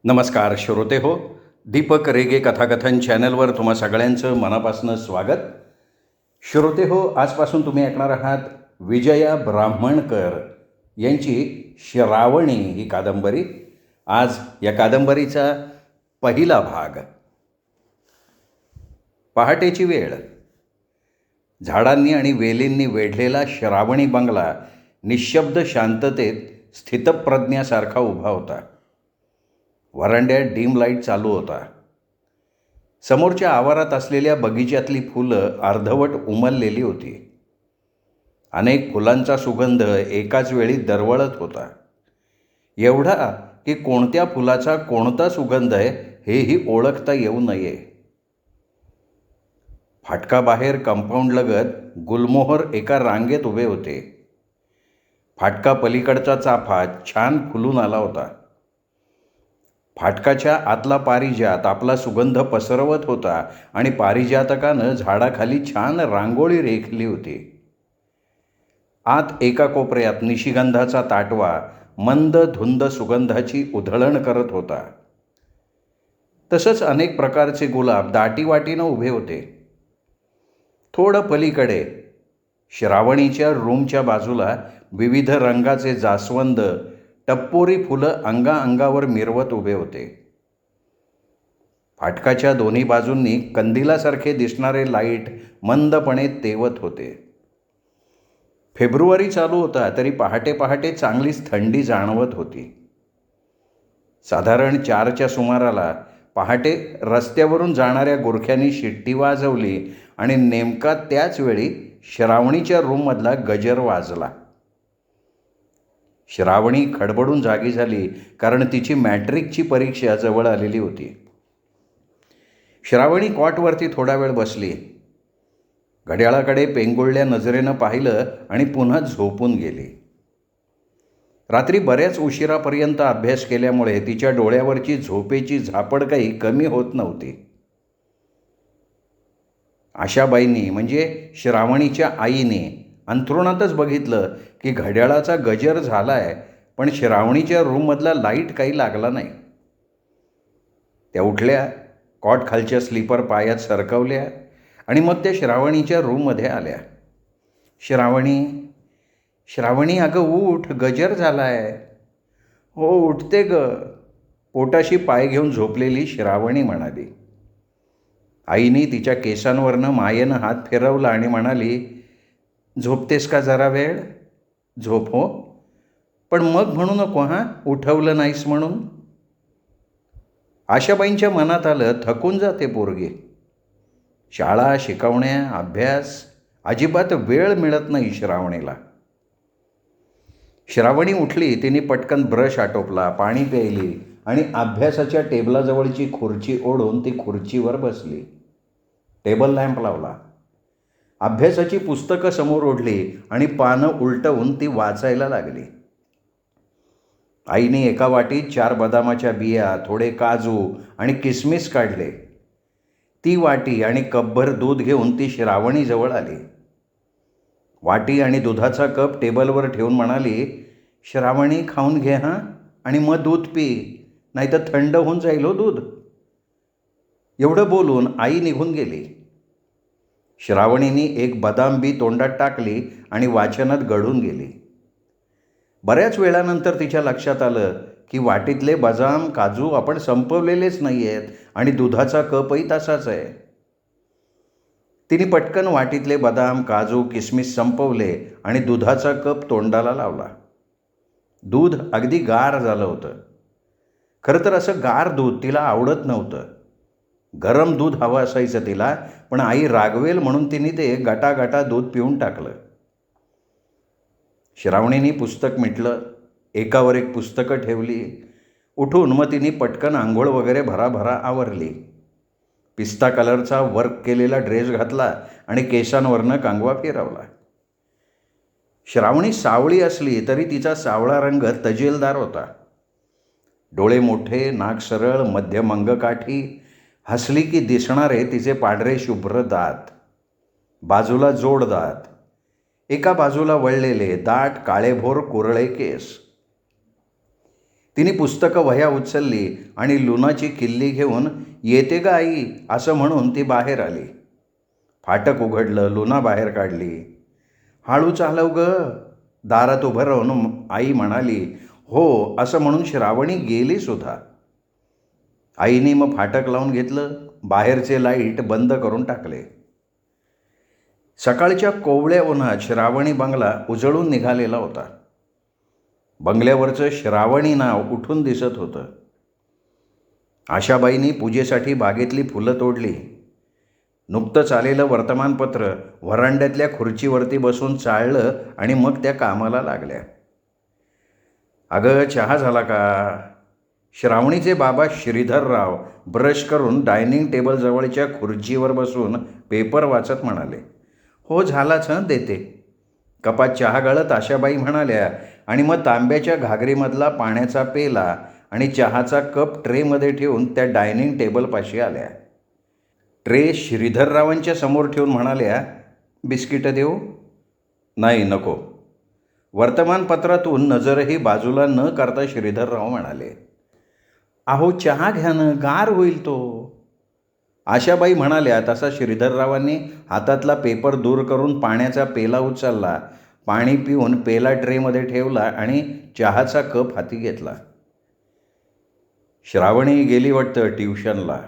नमस्कार श्रोते हो. दीपक रेगे कथाकथन चॅनलवर तुम्हा सगळ्यांचं मनापासून स्वागत. श्रोते हो, आजपासून तुम्ही ऐकणार आहात विजया ब्राह्मणकर यांची श्रावणी ही कादंबरी. आज या कादंबरीचा पहिला भाग. पहाटेची वेळ. झाडांनी आणि वेलींनी वेढलेला श्रावणी बंगला निशब्द शांततेत स्थितप्रज्ञासारखा उभा होता. वरांड्यात डीम लाईट चालू होता. समोरच्या आवारात असलेल्या बगीच्यातली फुलं अर्धवट उमललेली होती. अनेक फुलांचा सुगंध एकाच वेळी दरवळत होता. एवढा की कोणत्या फुलाचा कोणता सुगंध आहे हेही ओळखता येऊ नये. फाटकाबाहेर कंपाऊंडलगत गुलमोहर एका रांगेत उभे होते. फाटका पलीकडचा चाफा छान फुलून आला होता. फाटकाच्या आतला पारिजात आपला सुगंध पसरवत होता आणि पारिजातकानं झाडाखाली छान रांगोळी रेखली होती. आत एका कोपऱ्यात निशिगंधाचा ताटवा मंद धुंद सुगंधाची उधळण करत होता. तसंच अनेक प्रकारचे गुलाब दाटीवाटीनं उभे होते. थोडं पलीकडे श्रावणीच्या रूमच्या बाजूला विविध रंगाचे जास्वंद टप्पोरी फुलं अंगावर मिरवत उभे होते. फाटकाच्या दोन्ही बाजूंनी कंदिलासारखे दिसणारे लाईट मंदपणे तेवत होते. फेब्रुवारी चालू होता तरी पहाटे पहाटे चांगलीच थंडी जाणवत होती. साधारण 4च्या सुमाराला पहाटे रस्त्यावरून जाणाऱ्या गुरख्यांनी शिट्टी वाजवली आणि नेमका त्याच वेळी श्रावणीच्या रूममधला गजर वाजला. श्रावणी खडबडून जागी झाली कारण तिची मॅट्रिकची परीक्षा जवळ आलेली होती. श्रावणी कॉटवरती थोडा वेळ बसली. घड्याळाकडे पेंगुळल्या नजरेनं पाहिलं आणि पुन्हा झोपून गेली. रात्री बऱ्याच उशिरापर्यंत अभ्यास केल्यामुळे तिच्या डोळ्यावरची झोपेची झापड काही कमी होत नव्हती. आशाबाईंनी म्हणजे श्रावणीच्या आईने अंथरुणातच बघितलं की घड्याळाचा गजर झाला आहे, पण श्रावणीच्या रूममधला लाईट काही लागला नाही. त्या उठल्या, कॉट खालच्या स्लीपर पायात सरकवल्या आणि मग त्या श्रावणीच्या रूममध्ये आल्या. श्रावणी अगं उठ, गजर झाला आहे. हो उठते ग, पोटाशी पाय घेऊन झोपलेली श्रावणी म्हणाली. आईने तिच्या केसांवरनं मायेनं हात फिरवला आणि म्हणाली, झोपतेस का जरा वेळ? झोप हो, पण मग म्हणू नको हां उठवलं नाहीस म्हणून. आशाबाईंच्या मनात आलं थकून जाते पोरगी. शाळा, शिकवण्या, अभ्यास, अजिबात वेळ मिळत नाही श्रावणीला. श्रावणी उठली. तिने पटकन ब्रश आटोपला, पाणी प्यायली आणि अभ्यासाच्या टेबलाजवळची खुर्ची ओढून ती खुर्चीवर बसली. टेबल लॅम्प लावला. अभ्यासाची पुस्तकं समोर ओढली आणि पानं उलटवून ती वाचायला लागली. आईने एका वाटीत 4 बदामाच्या बिया, थोडे काजू आणि किसमिस काढले. ती वाटी आणि कपभर दूध घेऊन ती श्रावणीजवळ आली. वाटी आणि दुधाचा कप टेबलवर ठेवून म्हणाली, श्रावणी खाऊन घे हां आणि मग दूध पी, नाहीतर थंड होऊन जाईल हो दूध. एवढं बोलून आई निघून गेली. श्रावणीने एक बदाम बी तोंडात टाकली आणि वाचनात गढून गेली. बऱ्याच वेळानंतर तिच्या लक्षात आलं की वाटीतले बदाम काजू आपण संपवलेलेच नाही आहेत आणि दुधाचा कपही तसाच आहे. तिने पटकन वाटीतले बदाम, काजू, किसमिस संपवले आणि दुधाचा कप तोंडाला लावला. दूध अगदी गार झालं होतं. खरं तर असं गार दूध तिला आवडत नव्हतं. गरम दूध हवं असायचं तिला, पण आई रागवेल म्हणून तिने ते गटागटा दूध पिऊन टाकलं. श्रावणीने पुस्तक मिटलं, एकावर एक पुस्तकं ठेवली. उठून मग तिने पटकन आंघोळ वगैरे भराभरा आवरली. पिस्ता कलरचा वर्क केलेला ड्रेस घातला आणि केसांवरनं कांगवा फिरवला. श्रावणी सावळी असली तरी तिचा सावळा रंग तजेलदार होता. डोळे मोठे, नाक सरळ, मध्यम अंगकाठी, हसली की दिसणारे तिचे पांढरे शुभ्र दात, बाजूला जोड दात, एका बाजूला वळलेले दाट काळेभोर कुरळे केस. तिने पुस्तकं वह्या उचलली आणि लुनाची किल्ली घेऊन येते का आई असं म्हणून ती बाहेर आली. फाटक उघडलं, लुना बाहेर काढली. हळू चालव ग, दारात उभं राहून आई म्हणाली. हो असं म्हणून श्रावणी गेली सुद्धा. आईने मग फाटक लावून घेतलं, बाहेरचे लाईट बंद करून टाकले. सकाळच्या कोवळ्या उन्हात श्रावणी बंगला उजळून निघालेला होता. बंगल्यावरचं श्रावणी नाव उठून दिसत होतं. आशाबाईंनी पूजेसाठी बागेतली फुलं तोडली. नुकतंच आलेलं वर्तमानपत्र व्हरांड्यातल्या खुर्चीवरती बसून चाळलं आणि मग त्या कामाला लागल्या. अगं चहा झाला का? श्रावणीचे बाबा श्रीधरराव ब्रश करून डायनिंग टेबलजवळच्या खुर्चीवर बसून पेपर वाचत म्हणाले. हो झालाच देते. कपात चहा गळत आशाबाई म्हणाल्या आणि मग तांब्याच्या घागरीमधला पाण्याचा पेला आणि चहाचा कप ट्रेमध्ये ठेवून त्या डायनिंग टेबलपाशी आल्या. ट्रे श्रीधररावांच्या समोर ठेवून म्हणाल्या, बिस्किटं देऊ? नाही नको. वर्तमानपत्रातून नजरही बाजूला न करता श्रीधरराव म्हणाले, अहो चहा घ्या ना, गार होईल तो. आशाबाई म्हणाल्या तसा श्रीधररावांनी हातातला पेपर दूर करून पाण्याचा पेला उचलला, पाणी पिऊन पेला ट्रेमध्ये ठेवला आणि चहाचा कप हाती घेतला. श्रावणी गेली वाटतं ट्युशनला.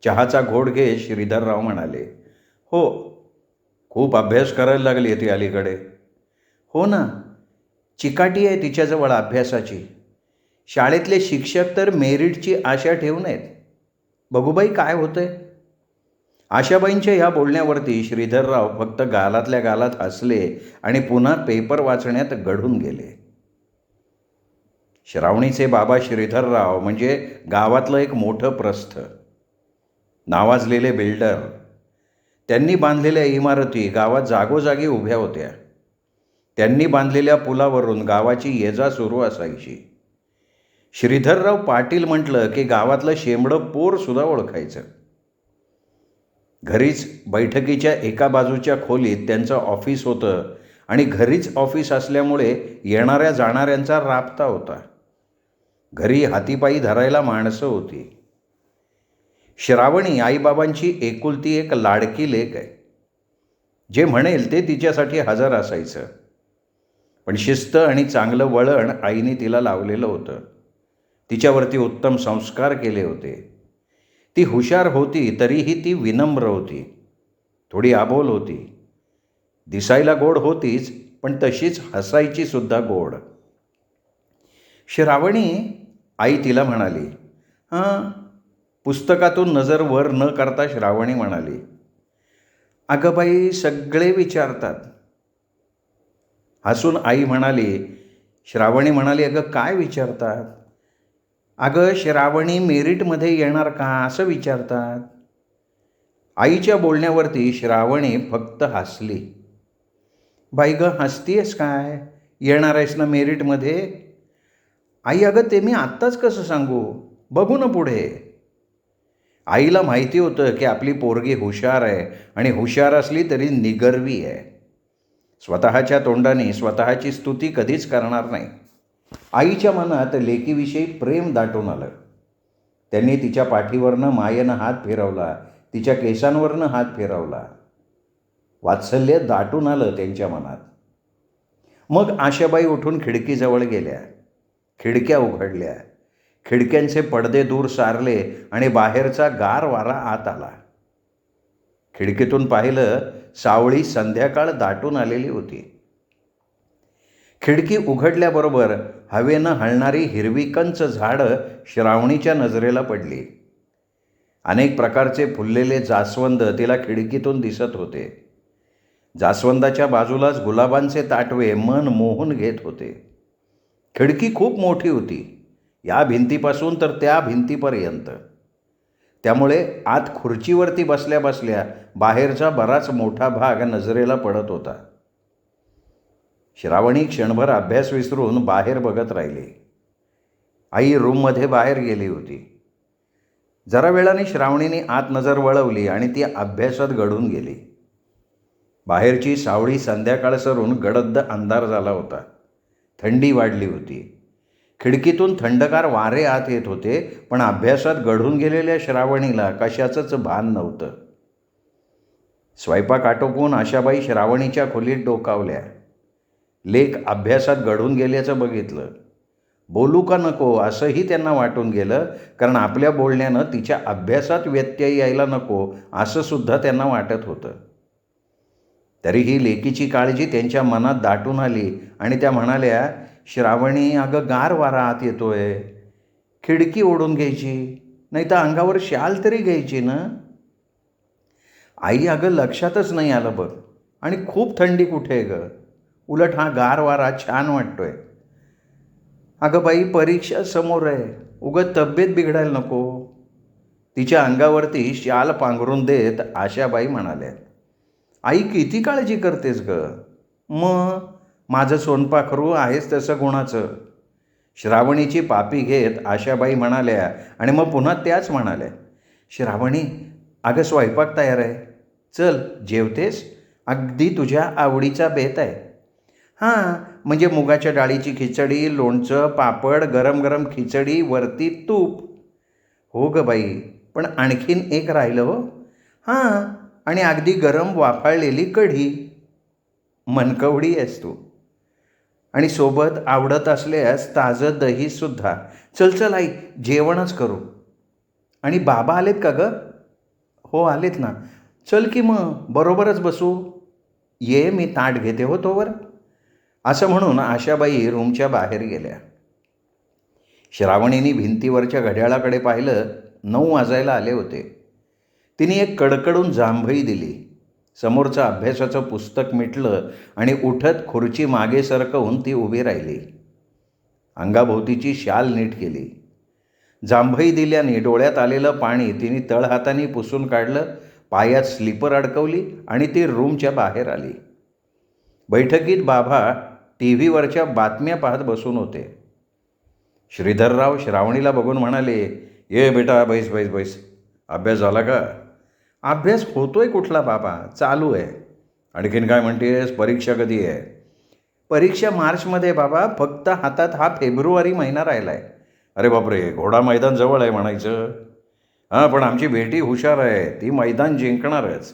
चहाचा घोट घे श्रीधरराव म्हणाले. हो, खूप अभ्यास करायला लागली ती अलीकडे. हो ना, चिकाटी आहे तिच्याजवळ अभ्यासाची. शाळेतले शिक्षक तर मेरिटची आशा ठेवून आहेत. बघूबाई काय होतंय. आशाबाईंच्या ह्या बोलण्यावरती श्रीधरराव फक्त गालातल्या गालात हसले आणि पुन्हा पेपर वाचण्यात गढून गेले. श्रावणीचे बाबा श्रीधरराव म्हणजे गावातलं एक मोठं प्रस्थ, नावाजलेले बिल्डर. त्यांनी बांधलेल्या इमारती गावात जागोजागी उभ्या होत्या. त्यांनी बांधलेल्या पुलावरून गावाची ये-जा सुरू असायची. श्रीधरराव पाटील म्हटलं की गावातलं शेंबडं पोरसुद्धा ओळखायचं. घरीच बैठकीच्या एका बाजूच्या खोलीत त्यांचं ऑफिस होतं आणि घरीच ऑफिस असल्यामुळे येणाऱ्या जाणाऱ्यांचा राबता होता. घरी हातीपायी धरायला माणसं होती. श्रावणी आईबाबांची एकुलती एक लाडकी लेक आहे. जे म्हणेल ते तिच्यासाठी हजर असायचं. पण शिस्त आणि चांगलं वळण आईने तिला लावलेलं होतं. तिच्यावरती उत्तम संस्कार केले होते. ती हुशार होती तरीही ती विनम्र होती. थोडी आबोल होती. दिसायला गोड होतीच, पण तशीच हसायची सुद्धा गोड. श्रावणी, आई तिला म्हणाली. हां. पुस्तकातून नजर वर न करता श्रावणी म्हणाली, अगं बाई सगळे विचारतात. हसून आई म्हणाली. श्रावणी म्हणाली, अगं काय विचारतात? अगं श्रावणी मेरिटमध्ये येणार का असं विचारतात. आईच्या बोलण्यावरती श्रावणी फक्त हसली. बाई गं हसतीयस काय? येणार आहेस ना मेरिटमध्ये? आई, अगं ते मी आत्ताच कसं सांगू, बघू ना पुढे. आईला माहिती होतं की आपली पोरगी हुशार आहे आणि हुशार असली तरी निगर्वी आहे. स्वतःच्या तोंडाने स्वतःची स्तुती कधीच करणार नाही. आईच्या मनात लेकीविषयी प्रेम दाटून आलं. त्यांनी तिच्या पाठीवरनं मायेनं हात फिरवला, तिच्या केसांवरनं हात फिरवला. वात्सल्य दाटून आलं त्यांच्या मनात. मग आशाबाई उठून खिडकीजवळ गेल्या. खिडक्या उघडल्या. खिडक्यांचे पडदे दूर सारले आणि बाहेरचा गार वारा आत आला. खिडकीतून पाहिलं, सावळी संध्याकाळ दाटून आलेली होती. खिडकी उघडल्याबरोबर हवेनं हलणारी हिरवी कंच झाडं श्रावणीच्या नजरेला पडली. अनेक प्रकारचे फुललेले जास्वंद तिला खिडकीतून दिसत होते. जास्वंदाच्या बाजूलाच गुलाबांचे ताटवे मन मोहून घेत होते. खिडकी खूप मोठी होती, या भिंतीपासून तर त्या भिंतीपर्यंत. त्यामुळे आत खुर्चीवरती बसल्या बसल्या बाहेरचा बराच मोठा भाग नजरेला पडत होता. श्रावणी क्षणभर अभ्यास विसरून बाहेर बघत राहिली. आई रूममध्ये बाहेर गेली होती. जरा वेळाने श्रावणीने आत नजर वळवली आणि ती अभ्यासात गढून गेली. बाहेरची सावळी संध्याकाळ सरून गडद अंधार झाला होता. थंडी वाढली होती. खिडकीतून थंडगार वारे आत येत होते, पण अभ्यासात गढून गेलेल्या श्रावणीला कशाचंच भान नव्हतं. स्वयंपाक आटोपून आशाबाई श्रावणीच्या खोलीत डोकावल्या. लेक अभ्यासात गढून गेल्याचं बघितलं. बोलू का नको असंही त्यांना वाटून गेलं, कारण आपल्या बोलण्यानं तिच्या अभ्यासात व्यत्यय यायला नको असं सुद्धा त्यांना वाटत होतं. तरीही लेकीची काळजी त्यांच्या मनात दाटून आली आणि त्या म्हणाल्या, श्रावणी अगं गार वारा आत येतोय, खिडकी ओढून घ्यायची, नाही तर अंगावर शाल तरी घ्यायची ना. आई अगं लक्षातच नाही आलं बघ, आणि खूप थंडी कुठे आहे गं, उलट हा गार वारा छान वाटतोय. अगं बाई परीक्षा समोर आहे, उगं तब्येत बिघडायला नको. तिच्या अंगावरती शाल पांघरून देत आशाबाई म्हणाल्या, आई किती काळजी करतेस गं. मग माझं सोनपाखरू आहेच तसं गुणाचं. श्रावणीची पापी घेत आशाबाई म्हणाल्या आणि मग पुन्हा त्याच म्हणाल्या, श्रावणी अगं स्वयंपाक तयार आहे, चल जेवतेस, अगदी तुझ्या आवडीचा बेत आहे. हां म्हणजे मुगाच्या डाळीची खिचडी, लोणचं, पापड, गरम गरम खिचडी, वरती तूप. हो गं बाई, पण आणखीन एक राहिलं हो. हां आणि अगदी गरम वाफाळलेली कढी. मनकवडी आहेस तू, आणि सोबत आवडत असल्यास ताजं दहीसुद्धा. चल चल आई जेवणच करू. आणि बाबा आलेत का गं. हो आलेत ना. चल की मग बरोबरच बसू. ये मी ताट घेते हो तोवर. असं म्हणून आशाबाई रूमच्या बाहेर गेल्या. श्रावणीने भिंतीवरच्या घड्याळाकडे पाहिलं. 9 वाजायला आले होते. तिने एक कडकडून जांभई दिली. समोरचं अभ्यासाचं पुस्तक मिटलं आणि उठत खुर्ची मागे सरकवून ती उभी राहिली. अंगाभोवतीची शाल नीट केली. जांभई दिल्याने डोळ्यात आलेलं पाणी तिने तळहाताने पुसून काढलं, पायात स्लीपर अडकवली आणि ती रूमच्या बाहेर आली. बैठकीत बाबा टी व्हीवरच्या बातम्या पाहत बसून होते. श्रीधरराव श्रावणीला बघून म्हणाले, ये बेटा बैस बैस बैस. अभ्यास झाला का. अभ्यास होतोय कुठला बाबा, चालू आहे. आणखीन काय म्हणतेस, परीक्षा कधी आहे. परीक्षा मार्चमध्ये बाबा, फक्त हातात हा फेब्रुवारी महिना राहिला आहे. अरे बापरे, घोडा मैदान जवळ आहे म्हणायचं. हां पण आमची बेटी हुशार आहे, ती मैदान जिंकणारच.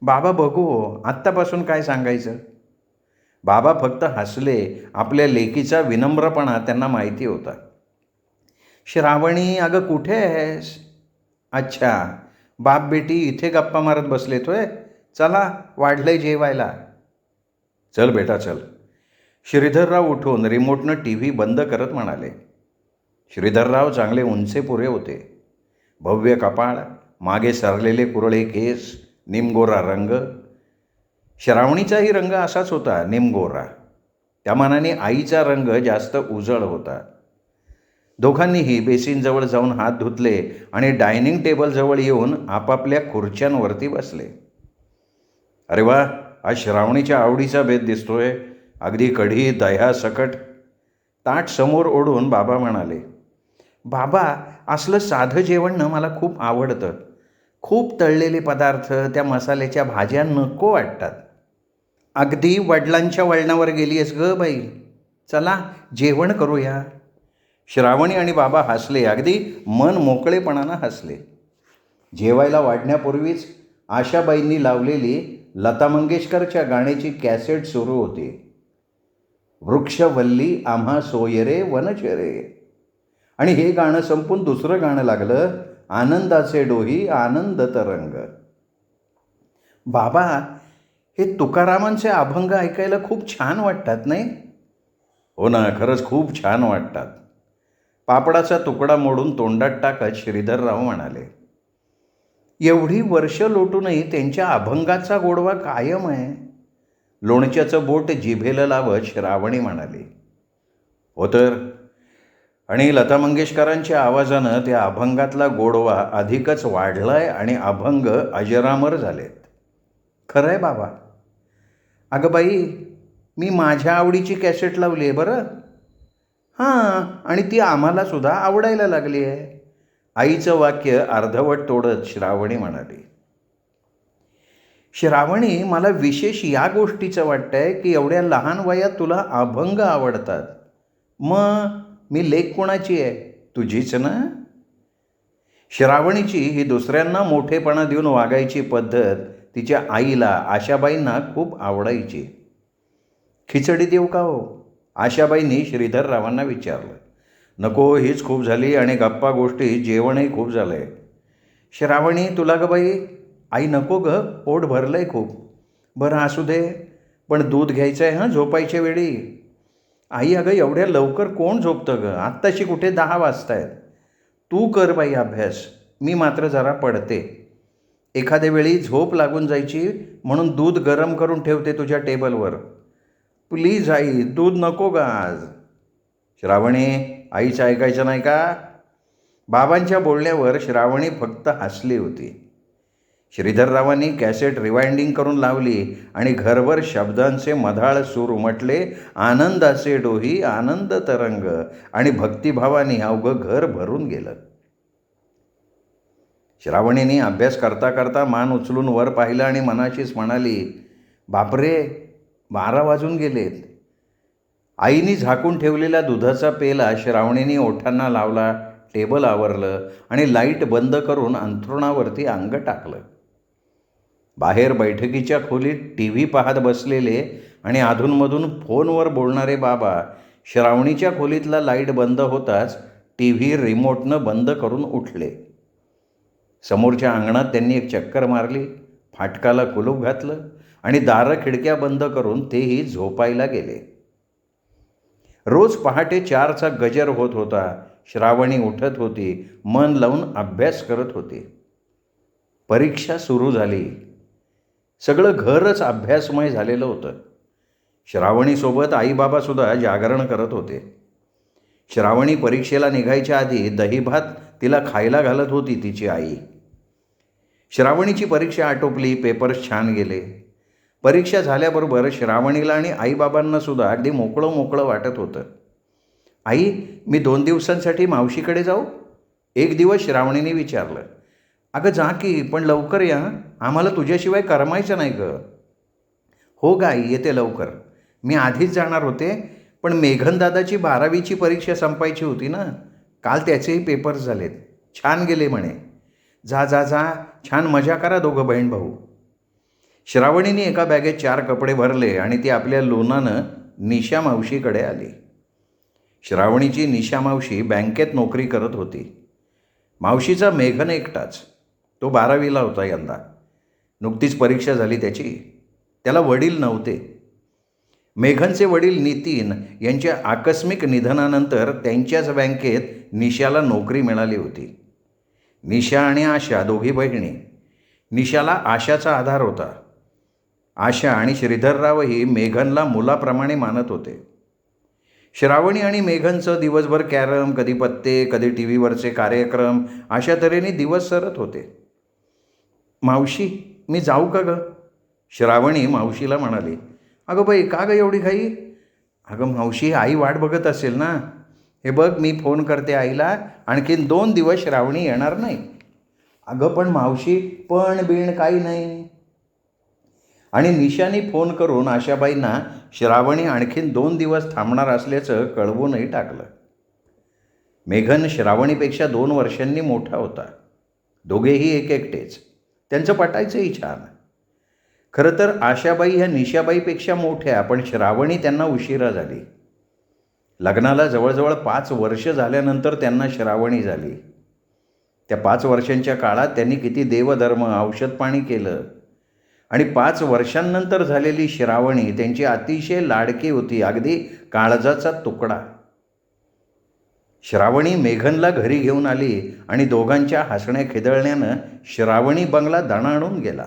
बाबा बघू, आत्तापासून काय सांगायचं. बाबा फक्त हसले. आपल्या लेकीचा विनम्रपणा त्यांना माहिती होता. श्रावणी अगं कुठे आहेस. अच्छा, बाप बेटी इथे गप्पा मारत बसलेतोय. चला वाढलंय जेवायला. चल बेटा चल. श्रीधरराव उठून रिमोटनं टी व्ही बंद करत म्हणाले. श्रीधरराव चांगले उंचेपुरे होते. भव्य कपाळ, मागे सरलेले कुरळे केस, निमगोरा रंग. श्रावणीचाही रंग असाच होता, निमगोरा. त्या मानाने आईचा रंग जास्त उजळ होता. दोघांनीही बेसिनजवळ जाऊन हात धुतले आणि डायनिंग टेबलजवळ येऊन आपापल्या खुर्च्यांवरती बसले. अरे वा, आज श्रावणीच्या आवडीचा बेत दिसतोय, अगदी कढी दह्यासकट. ताट समोर ओढून बाबा म्हणाले, बाबा असलं साधं जेवण मला खूप आवडतं. खूप तळलेले पदार्थ, त्या मसाल्याच्या भाज्या नको वाटतात. अगदी वडिलांच्या वळणावर गेली आहेस गं बाई. चला जेवण करूया. श्रावणी आणि बाबा हसले, अगदी मन मोकळेपणानं हसले. जेवायला वाढण्यापूर्वीच आशाबाईंनी लावलेली लता मंगेशकरच्या गाण्याची कॅसेट सुरू होती. वृक्षवल्ली आम्हा सोयरे वनचरे. आणि हे गाणं संपून दुसरं गाणं लागलं, आनंदाचे डोही आनंद तरंग. बाबा हे तुकारामांचे अभंग ऐकायला खूप छान वाटतात नाही. हो ना, खरंच खूप छान वाटतात. पापडाचा तुकडा मोडून तोंडात टाकत श्रीधरराव म्हणाले. एवढी वर्ष लोटूनही त्यांच्या अभंगाचा गोडवा कायम आहे. लोणच्याचं बोट जिभेला लावत श्रावणी म्हणाली. हो तर, आणि लता मंगेशकरांच्या आवाजानं त्या अभंगातला गोडवा अधिकच वाढलाय आणि अभंग अजरामर झालेत. खरं आहे बाबा. अगं बाई, मी माझ्या आवडीची कॅसेट लावली आहे बरं. हां, आणि ती आम्हालासुद्धा आवडायला लागली आहे. आईचं वाक्य अर्धवट तोडत श्रावणी म्हणाली. श्रावणी, मला विशेष या गोष्टीचं वाटतंय की एवढ्या लहान वयात तुला अभंग आवडतात. मग मी लेक कोणाची आहे? तुझीच ना? श्रावणीची ही दुसऱ्यांना मोठेपणा देऊन वागायची पद्धत तिच्या आईला, आशाबाईंना खूप आवडायची. खिचडी देऊ का हो? आशाबाईंनी श्रीधररावांना विचारलं. नको, हीच खूप झाली आणि गप्पा गोष्टी, जेवणही खूप झालं आहे. श्रावणी, तुला ग बाई? आई, नको ग, पोट भरलं आहे खूप. बरं असू दे, पण दूध घ्यायचं आहे हां झोपायच्या वेळी. आई, अगं एवढ्या लवकर कोण झोपतं ग? आत्ताशी कुठे 10 वाजतायत. तू कर बाई अभ्यास, मी मात्र जरा पडते. एखाद्या वेळी झोप लागून जायची म्हणून दूध गरम करून ठेवते तुझ्या टेबलवर. प्लीज आई, दूध नको ग आज. श्रावणी, आईचं ऐकायचं नाही का? बाबांच्या बोलण्यावर श्रावणी फक्त हसली होती. श्रीधररावांनी कॅसेट रिवाइंडिंग करून लावली आणि घरभर शब्दांचे मधाळ सूर उमटले. आनंदाचे डोही आनंद तरंग आणि भक्तिभावाने अवघं घर भरून गेलं. श्रावणीने अभ्यास करता करता मान उचलून वर पाहिलं आणि मनाशीच म्हणाली, बापरे, 12 वाजून गेलेत. आईने झाकून ठेवलेला दुधाचा पेला श्रावणीने ओठांना लावला, टेबल आवरलं आणि लाईट बंद करून अंथरुणावरती अंग टाकलं. बाहेर बैठकीच्या खोलीत टी व्ही पाहत बसलेले आणि अधूनमधून फोनवर बोलणारे बाबा श्रावणीच्या खोलीतला लाईट बंद होताच टी व्ही रिमोटनं बंद करून उठले. समोरच्या अंगणात त्यांनी एक चक्कर मारली, फाटकाला कुलूप घातलं आणि दारं खिडक्या बंद करून तेही झोपायला गेले. रोज पहाटे 4चा गजर होत होता. श्रावणी उठत होती, मन लावून अभ्यास करत होती. परीक्षा सुरू झाली. सगळं घरच अभ्यासमय झालेलं होतं. श्रावणीसोबत आईबाबासुद्धा जागरण करत होते. श्रावणी परीक्षेला निघायच्या आधी दहीभात तिला खायला घालत होती तिची आई. श्रावणीची परीक्षा आटोपली, पेपर्स छान गेले. परीक्षा झाल्याबरोबर श्रावणीला आणि आईबाबांनासुद्धा अगदी मोकळं मोकळं वाटत होतं. आई, मी 2 दिवसांसाठी मावशीकडे जाऊ? एक दिवस श्रावणीने विचारलं. अगं जा की, पण लवकर या, आम्हाला तुझ्याशिवाय करमायचं नाही ग. हो ग आई, येते लवकर. मी आधीच जाणार होते, पण मेघनदादाची 12वीची परीक्षा संपायची होती ना. काल त्याचेही पेपर्स झालेत. छान गेले म्हणे. जा जा जा, छान मजा करा दोघं बहीण भाऊ. श्रावणीने एका बॅगेत 4 कपडे भरले आणि ती आपल्या लोनानं निशा मावशीकडे आली. श्रावणीची निशा मावशी बँकेत नोकरी करत होती. मावशीचा मेघन एकटाच. तो 12वीला होता यंदा. नुकतीच परीक्षा झाली त्याची. त्याला वडील नव्हते. मेघनचे वडील नितीन यांच्या आकस्मिक निधनानंतर त्यांच्याच बँकेत निशाला नोकरी मिळाली होती. निशा आणि आशा दोघी बहिणी. निशाला आशाचा आधार होता. आशा आणि श्रीधररावही मेघनला मुलाप्रमाणे मानत होते. श्रावणी आणि मेघनचं दिवसभर कॅरम, कधी पत्ते, कधी टी व्हीवरचे कार्यक्रम अशा तऱ्हेने दिवस सरत होते. मावशी, मी जाऊ का गं? श्रावणी मावशीला म्हणाली. अगं बाई, का गं एवढी घाई? अगं मावशी, आई वाट बघत असेल ना. हे बघ, मी फोन करते आईला, आणखीन 2 दिवस श्रावणी येणार नाही. अगं पण मावशी, पण बिण काही नाही. आणि निशाने फोन करून आशाबाईंना श्रावणी आणखीन 2 दिवस थांबणार असल्याचं कळवूनही टाकलं. मेघन श्रावणीपेक्षा 2 वर्षांनी मोठा होता. दोघेही एकटेच. त्यांचं पटायचंही छान. खरं तर आशाबाई ह्या निशाबाईपेक्षा मोठ्या, पण श्रावणी त्यांना उशिरा झाली. लग्नाला जवळजवळ 5 वर्ष झाल्यानंतर त्यांना श्रावणी झाली. त्या 5 वर्षांच्या काळात त्यांनी किती देवधर्म, औषधपाणी केलं. आणि 5 वर्षांनंतर झालेली श्रावणी त्यांची अतिशय लाडकी होती, अगदी काळजाचा तुकडा. श्रावणी मेघनला घरी घेऊन आली आणि दोघांच्या हसण्या खिदळण्यानं श्रावणी बंगला दणाणून गेला.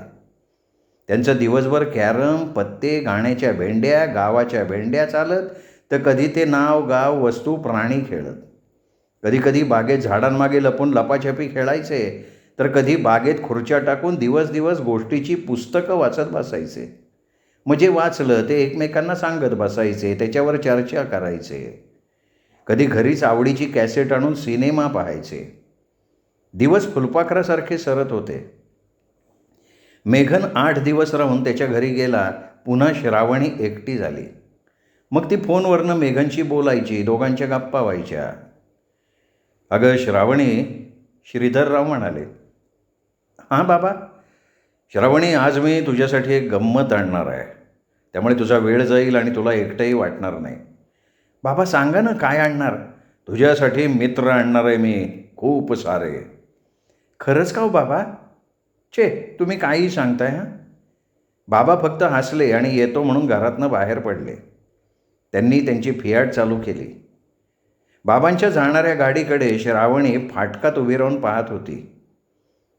त्यांचं दिवसभर कॅरम, पत्ते, गाण्याच्या भेंड्या, गावाच्या भेंड्या चालत, तर कधी ते नाव, गाव, वस्तू, प्राणी खेळत. कधीकधी बागेत झाडांमागे लपून लपाछपी खेळायचे, तर कधी बागेत खुर्च्या टाकून दिवस दिवस गोष्टीची पुस्तकं वाचत बसायचे. म्हणजे वाचलं ते एकमेकांना सांगत बसायचे, त्याच्यावर चर्चा करायचे. कधी घरीच आवडीची कॅसेट आणून सिनेमा पाहायचे. दिवस फुलपाखरासारखे सरत होते. मेघन 8 दिवस राहून त्याच्या घरी गेला. पुन्हा श्रावणी एकटी झाली. मग ती फोनवरनं मेघांशी बोलायची, दोघांच्या गप्पा व्हायच्या. अगं श्रावणी, श्रीधरराव म्हणाले. हां बाबा. श्रावणी, आज मी तुझ्यासाठी एक गंमत आणणार आहे. त्यामुळे तुझा वेळ जाईल आणि तुला एकटंही वाटणार नाही. बाबा सांगा ना, काय आणणार? तुझ्यासाठी मित्र आणणार आहे मी, खूप सारे. खरंच का हो बाबा? छे, तुम्ही काहीही सांगताय हां. बाबा फक्त हसले आणि येतो म्हणून घरातनं बाहेर पडले. त्यांनी त्यांची फियाट चालू केली. बाबांच्या जाणाऱ्या गाडीकडे श्रावणी फाटकात उभी राहून पाहत होती.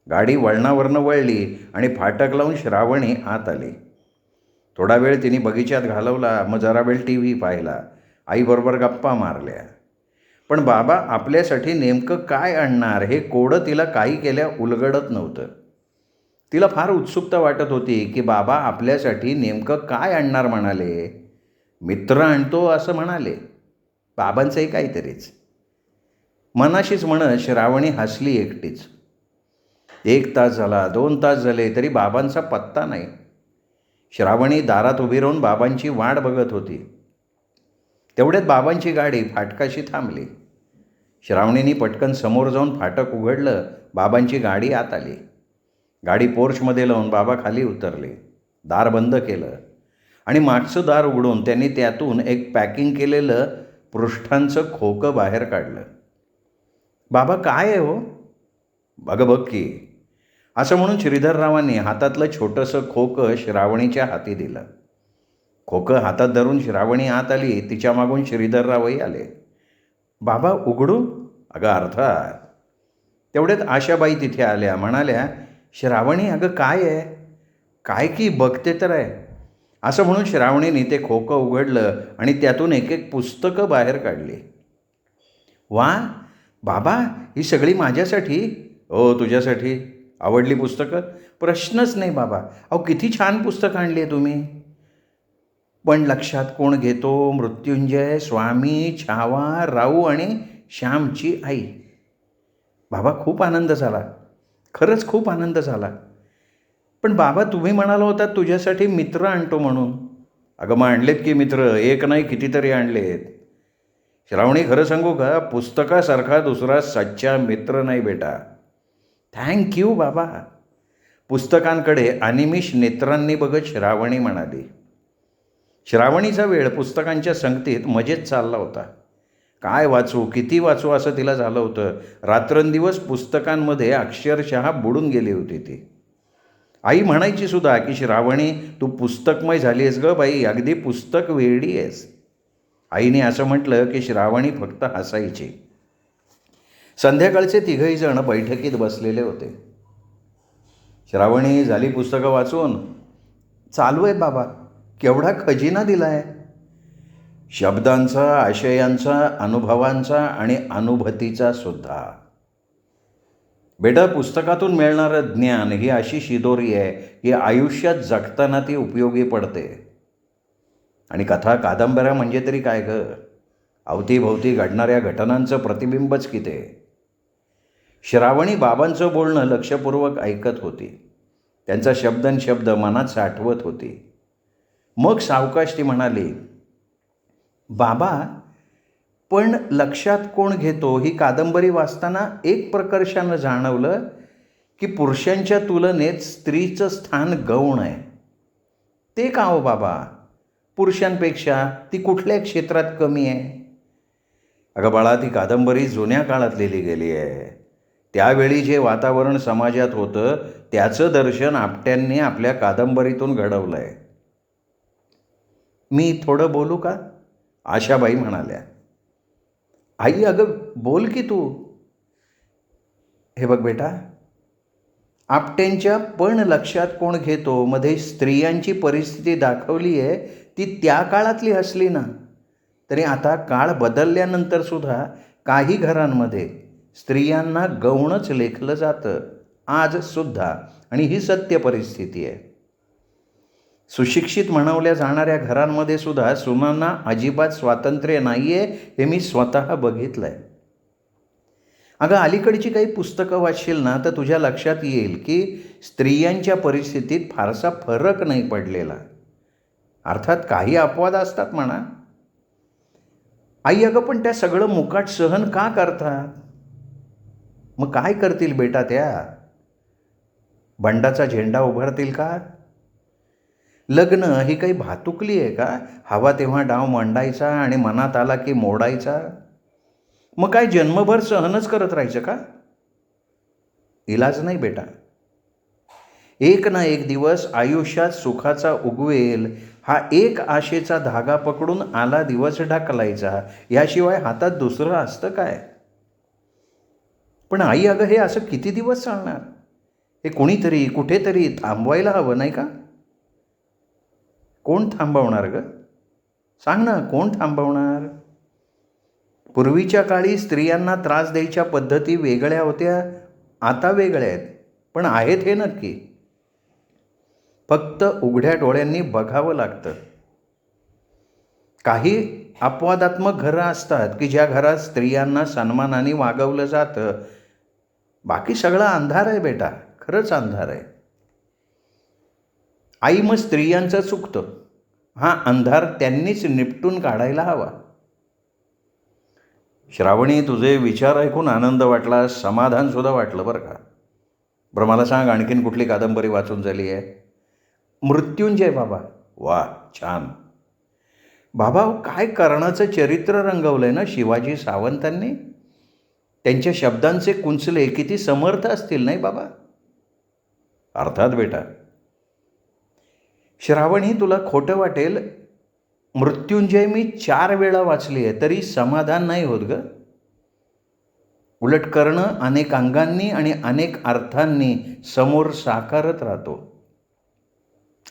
गाडी वळणावरनं वळली आणि फाटक लावून श्रावणी आत आली. थोडा वेळ तिने बगीच्यात घालवला, मग जरा वेळ टी व्ही पाहिला, आईबरोबर गप्पा मारल्या. पण बाबा आपल्यासाठी नेमकं काय आणणार हे कोडं तिला काही केल्या उलगडत नव्हतं. तिला फार उत्सुकता वाटत होती की बाबा आपल्यासाठी नेमकं काय आणणार म्हणाले. मित्र आणतो असं म्हणाले. बाबांचंही काहीतरीच. मनाशीच म्हणत श्रावणी हसली एकटीच. 1 तास झाला, 2 तास झाले, तरी बाबांचा पत्ता नाही. श्रावणी दारात उभी राहून बाबांची वाट बघत होती. तेवढ्यात बाबांची गाडी फाटकाशी थांबली. श्रावणीने पटकन समोर जाऊन फाटक उघडलं. बाबांची गाडी आत आली. गाडी पोर्चमध्ये लावून बाबा खाली उतरले. दार बंद केलं आणि मागचं दार उघडून त्यांनी त्यातून एक पॅकिंग केलेलं पृष्ठांचं खोकं बाहेर काढलं. बाबा काय आहे हो? बघ की, असं म्हणून श्रीधररावांनी हातातलं छोटंसं खोकं श्रावणीच्या हाती दिलं. खोकं हातात धरून श्रावणी आत आली. तिच्या मागून श्रीधररावही आले. बाबा उघडू? अगं अर्थात. तेवढ्यात आशाबाई तिथे आल्या. म्हणाल्या, श्रावणी अगं काय आहे? काय की बघते तर आहे. असं म्हणून श्रावणीने ते खोकं उघडलं आणि त्यातून एक एक पुस्तकं बाहेर काढली. वा बाबा, ही सगळी माझ्यासाठी? हो तुझ्यासाठी. आवडली पुस्तकं? प्रश्नच नाही बाबा. अहो किती छान पुस्तकं आणली आहे तुम्ही. पण लक्षात कोण घेतो, मृत्युंजय, स्वामी, छावा, राऊ आणि श्यामची आई. बाबा खूप आनंद झाला, खरंच खूप आनंद झाला. पण बाबा तुम्ही म्हणाला होता तुझ्यासाठी मित्र आणतो म्हणून. अगं मग आणलेत की मित्र, एक नाही कितीतरी आणलेत. श्रावणी खरं सांगू का, पुस्तकासारखा दुसरा सच्चा मित्र नाही बेटा. थँक्यू बाबा. पुस्तकांकडे अनिमिष नेत्रांनी बघत श्रावणी म्हणाली. श्रावणीचा वेळ पुस्तकांच्या संगतीत मजेत चालला होता. काय वाचू, किती वाचू असं तिला झालं होतं. रात्रंदिवस पुस्तकांमध्ये अक्षरशः बुडून गेली होती ती. आई म्हणायची सुद्धा की श्रावणी तू पुस्तकमय झाली आहेस गं बाई, अगदी पुस्तक वेडी आहेस. आईने असं म्हटलं की श्रावणी फक्त हसायची. संध्याकाळचे तिघही जण बैठकीत बसलेले होते. श्रावणी झाली पुस्तकं वाचून? चालू आहे बाबा. केवढा खजिना दिला आहे. शब्दांचा, आशयांचा, अनुभवांचा आणि अनुभूतीचा सुद्धा. बेटा पुस्तकातून मिळणारं ज्ञान ही अशी शिदोरी आहे की आयुष्यात जगताना ती उपयोगी पडते. आणि कथा कादंबऱ्या म्हणजे तरी काय गं, अवतीभोवती घडणाऱ्या घटनांचं प्रतिबिंबच की ते. श्रावणी बाबांचं बोलणं लक्षपूर्वक ऐकत होती. त्यांचा शब्दनशब्द मनात साठवत होती. मग सावकाश ती म्हणाली, बाबा पण लक्षात कोण घेतो ही कादंबरी वाचताना एक प्रकर्षानं जाणवलं की पुरुषांच्या तुलनेत स्त्रीचं स्थान गौण आहे. ते का हो बाबा? पुरुषांपेक्षा ती कुठल्या क्षेत्रात कमी आहे? अगं बाळा, ती कादंबरी जुन्या काळात लिहिली गेली आहे. त्यावेळी जे वातावरण समाजात होतं त्याचं दर्शन आपट्यांनी आपल्या कादंबरीतून घडवलं आहे. मी थोडं बोलू का? आशाबाई म्हणाल्या. आई अगं बोल की तू. हे बघ बेटा, आपट्यांच्या पण लक्षात कोण घेतो मध्ये स्त्रियांची परिस्थिती दाखवली आहे ती त्या काळातली असली ना तरी आता काळ बदलल्यानंतर सुद्धा काही घरांमध्ये स्त्रियांना गौणच लेखलं जातं आजसुद्धा. आणि ही सत्य परिस्थिती आहे. सुशिक्षित म्हणवल्या जाणाऱ्या घरांमध्ये सुद्धा सुनांना अजिबात स्वातंत्र्य नाही आहे, हे मी स्वतः बघितलं आहे. अगं अलीकडची काही पुस्तकं वाचशील ना तर तुझ्या लक्षात येईल की स्त्रियांच्या परिस्थितीत फारसा फरक नाही पडलेला. अर्थात काही अपवाद असतात म्हणा, आई, अगं पण त्या सगळं मुकाट सहन का करतात? मग काय करतील बेटा त्या? बंडाचा झेंडा उभारतील का? लग्न ही काही भातुकली आहे का? हवा तेव्हा डाव मांडायचा आणि मनात आला की मोडायचा? मग काय जन्मभर सहनच करत राहायचं का? इलाज नाही बेटा. एक ना एक दिवस आयुष्यात सुखाचा उगवेल हा एक आशेचा धागा पकडून आला दिवस ढकलायचा, याशिवाय हातात दुसरं असतं काय? पण आई, अगं हे असं किती दिवस चालणार? हे कोणीतरी कुठेतरी थांबवायला हवं नाही का? कोण थांबवणार ग? सांग ना, कोण थांबवणार? पूर्वीच्या काळी स्त्रियांना त्रास द्यायच्या पद्धती वेगळ्या होत्या, आता वेगळ्या आहेत. पण आहेत हे नक्की. फक्त उघड्या डोळ्यांनी बघावं लागतं. काही अपवादात्मक घरं असतात की ज्या घरात स्त्रियांना सन्मानाने वागवलं जातं. बाकी सगळा अंधार आहे बेटा, खरंच अंधार आहे. आई, मग स्त्रियांचं चुकतं. हा अंधार त्यांनीच निपटून काढायला हवा. श्रावणी, तुझे विचार ऐकून आनंद वाटला, समाधानसुद्धा वाटलं बरं का. बरं मला सांग, आणखीन कुठली कादंबरी वाचून झाली आहे? मृत्युंजय बाबा. वा, छान. बाबा, काय कर्णाचं चरित्र रंगवलं आहे ना शिवाजी सावंतांनी. त्यांच्या शब्दांचे कुंचले किती समर्थ असतील नाही बाबा? अर्थात बेटा. श्रावणी, तुला खोटं वाटेल, मृत्युंजय मी 4 वेळा वाचली आहे तरी समाधान नाही होत ग. उलट कर्ण अनेक अंगांनी आणि अनेक अर्थांनी समोर साकारत राहतो.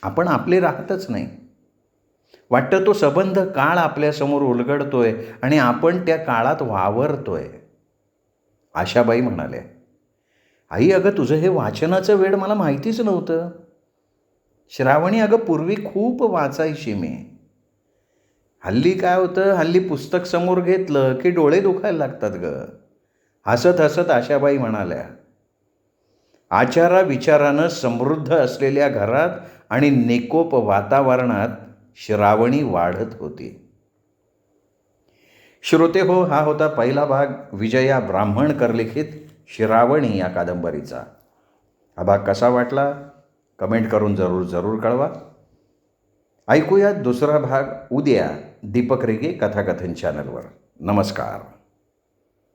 आपण आपले राहतच नाही. वाटतं तो सबंध काळ आपल्यासमोर उलगडतोय आणि आपण त्या काळात वावरतोय. आशाबाई म्हणाल्या, आई, अगं तुझं हे वाचनाचं वेड मला माहितीच नव्हतं. श्रावणी, अगं पूर्वी खूप वाचायची मी. हल्ली काय होतं, हल्ली पुस्तक समोर घेतलं की डोळे दुखायला लागतात ग. हसत हसत आशाबाई म्हणाल्या, आचारा विचारानं समृद्ध असलेल्या घरात आणि निकोप वातावरणात श्रावणी वाढत होती. श्रोते हो, हा होता पहिला भाग विजया ब्राह्मणकर लिखित श्रावणी या कादंबरीचा. हा भाग कसा वाटला कमेंट करून जरूर कळवा. ऐकूयात दुसरा भाग उद्या दीपक रेगे कथाकथन चॅनलवर. नमस्कार.